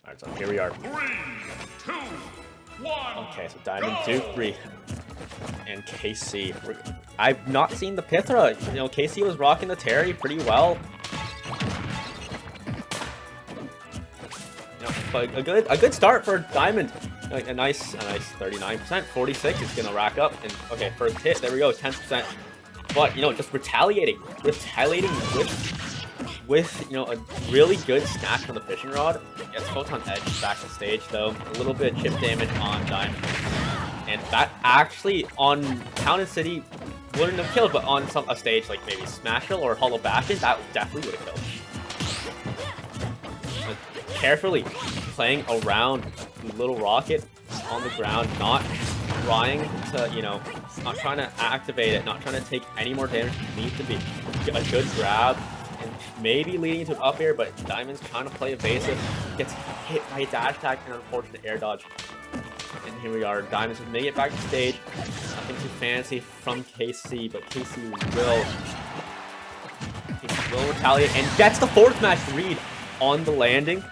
Alright, so here we are. 3, 2, 1. Okay, so Diamondupree and KC. I've not seen the Pythra. You know, KC was rocking the Terry pretty well. You know, but a good start for Diamond. Like a nice 39%. 46 is gonna rack up. And okay, first hit. There we go, 10%. But you know, just retaliating with you know, a really good snatch from the fishing rod. Gets Photon Edge back to stage though. A little bit of chip damage on Diamond. And that actually on Town and City wouldn't have killed, but on a stage like maybe Smashville or Hollow Bastion, that definitely would have killed. But carefully playing around Little Rocket on the ground, not trying to, you know, not trying to activate it, not trying to take any more damage. It needs to be a good grab. And maybe leading into an up air, but Diamond's trying to play evasive. Gets hit by a dash attack and unfortunate air dodge. And here we are. Diamond's just making it back to stage. Nothing too fancy from KC, but KC will retaliate and gets the fourth match read on the landing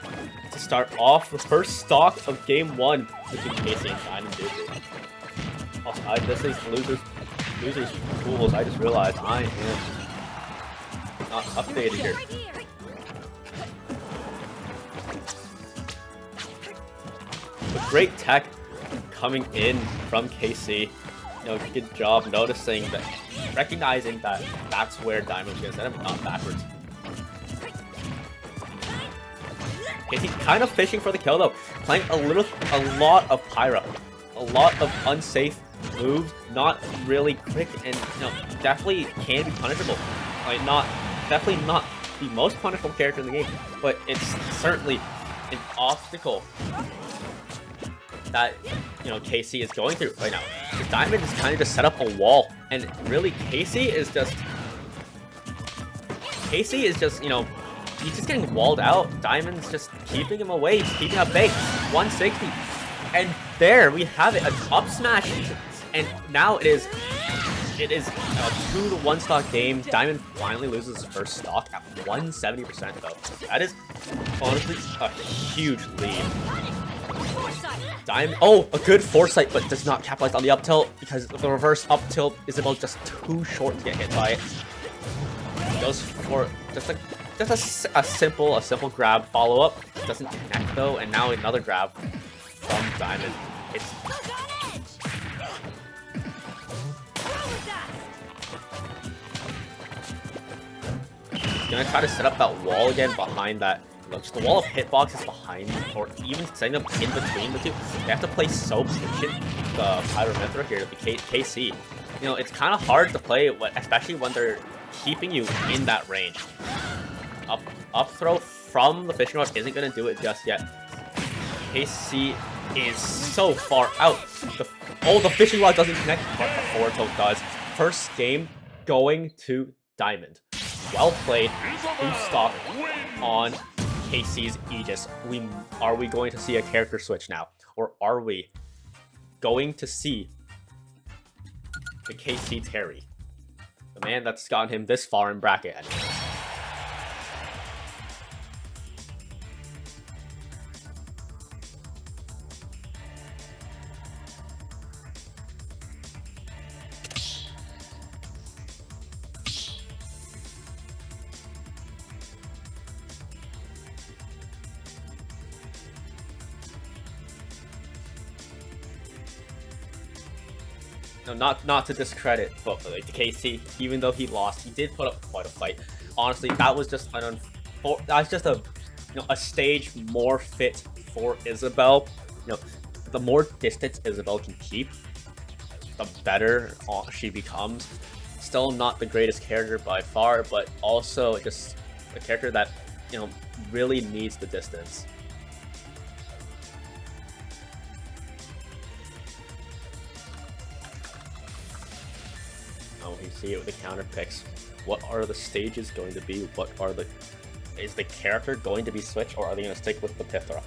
to start off the first stock of game 1 between KC and Diamondupree. Oh, this is losers rules. I just realized I am not updated here. But great tech coming in from KC. You know, good job noticing that, recognizing that that's where Diamond's gonna set him, not backwards. KC kind of fishing for the kill though, playing a lot of pyro, a lot of unsafe moves, not really quick, and you know, definitely can be punishable. Like definitely not the most punishable character in the game, but it's certainly an obstacle that, you know, KC is going through right now. The Diamond is kind of just set up a wall, and really KC is just, you know, he's just getting walled out. Diamond's just keeping him away, just keeping up bait. 160, and there we have it, an up smash, and now it is a 2-to-1 stock game. Diamond finally loses his first stock at 170% though. That is honestly a huge lead. Diamond, oh, a good foresight, but does not capitalize on the up tilt because the reverse up tilt Isabelle just too short to get hit by it. Goes for just a simple grab follow up. Doesn't connect though, and now another grab from Diamond. It's gonna try to set up that wall again behind that. Just the wall of hitboxes behind, or even setting them in between the two. They have to play so patient, the Pyramithra here, the KC. You know, it's kind of hard to play, especially when they're keeping you in that range. Up throw from the fishing rod isn't going to do it just yet. KC is so far out. The fishing rod doesn't connect, but the forward tilt does. First game going to Diamond. Well played. Who's stock on KC's Aegis. Are we going to see a character switch now? Or are we going to see the KC Terry? The man that's gotten him this far in bracket. No, not to discredit, but like the KC, even though he lost, he did put up quite a fight. Honestly, that was just a stage more fit for Isabelle. You know, the more distance Isabelle can keep, the better she becomes. Still not the greatest character by far, but also just a character that, you know, really needs the distance. Oh, we see it with the counter picks. What are the stages going to be? Is the character going to be switched, or are they going to stick with the Pythra?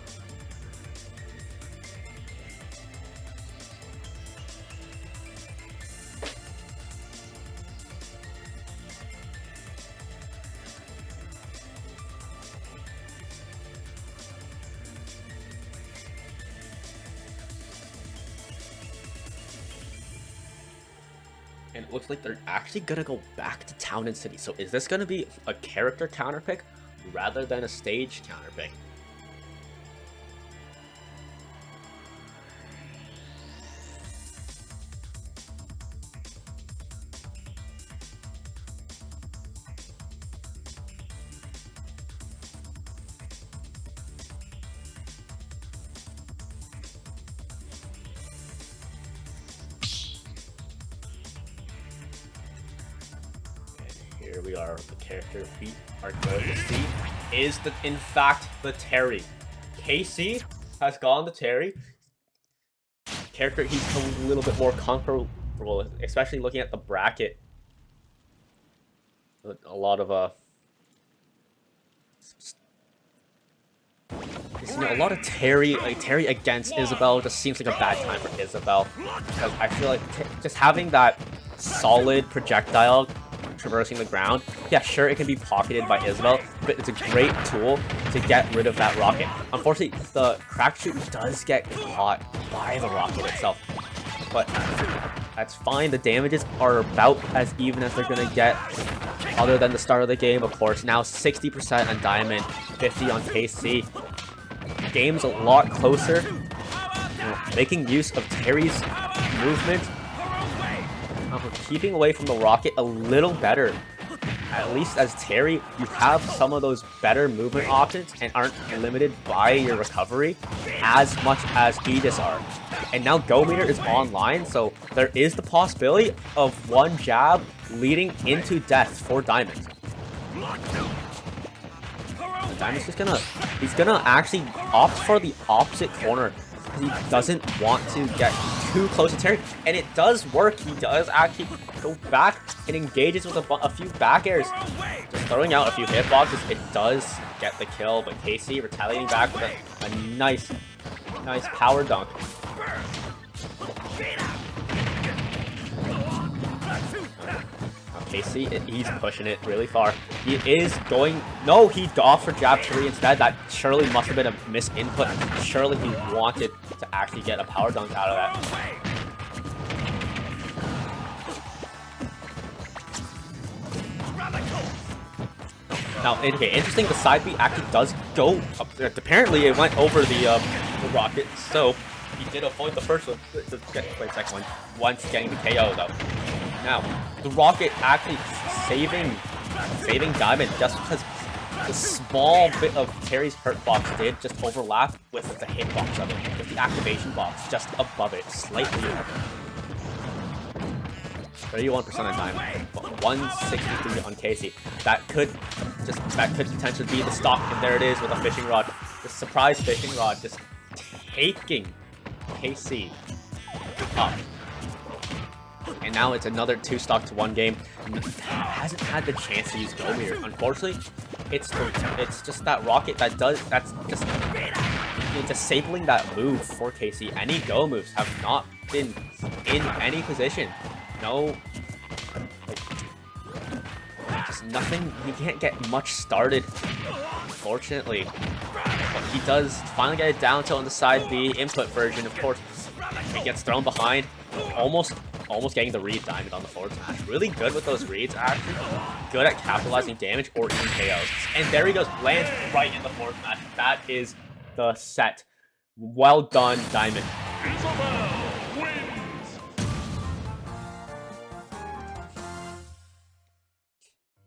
And it looks like they're actually gonna go back to Town and City. So is this gonna be a character counter pick rather than a stage counter pick? Here we are, the character we are going to see is, in fact, the Terry. KC has gone to Terry. Character he's a little bit more comfortable, especially looking at the bracket. A lot of a lot of Terry against Isabelle just seems like a bad time for Isabelle, because I feel like just having that solid projectile traversing the ground, yeah, sure, it can be pocketed by Isabelle, but it's a great tool to get rid of that rocket. Unfortunately, the crack shoot does get caught by the rocket itself, but that's fine. The damages are about as even as they're gonna get, other than the start of the game, of course. Now 60% on Diamond, 50 on KC. Game's a lot closer. Making use of Terry's movement, keeping away from the rocket a little better. At least as Terry, you have some of those better movement options and aren't limited by your recovery as much as Aegis are. And now Go Meter is online, so there is the possibility of one jab leading into death for Diamond. Diamond's just he's gonna actually opt for the opposite corner. He doesn't want to get too close to Terry, and it does work. He does actually go back and engages with a few back airs, just throwing out a few hitboxes. It does get the kill, but KC retaliating back with a nice power dunk. KC, he's pushing it really far. He is going... No, he off for jab 3 instead. That surely must have been a misinput. Surely he wanted to actually get a power dunk out of that. Now, okay, interesting, the side B actually does go up. Apparently, it went over the rocket, so he did avoid the first one. Wait, second one. Once getting the KO, though. Now, the rocket actually saving Diamond just because the small bit of Terry's hurt box did just overlap with the hitbox of it, with the activation box just above it, slightly above it. 31% on Diamond, 163 on Casey. That could potentially be the stock, and there it is with a fishing rod. The surprise fishing rod just taking KC up. And now it's another 2 stock to 1 game. Hasn't had the chance to use Go Meter. Unfortunately, it's just that rocket that's just disabling that move for KC. Any Go moves have not been in any position. No, just nothing. He can't get much started, unfortunately. But he does finally get it down tilt on the side B input version. Of course, he gets thrown behind. Almost getting the read Diamond on the forward smash. Really good with those reads, actually. Good at capitalizing damage or even KOs. And there he goes, lands right in the forward smash. That is the set. Well done, Diamond.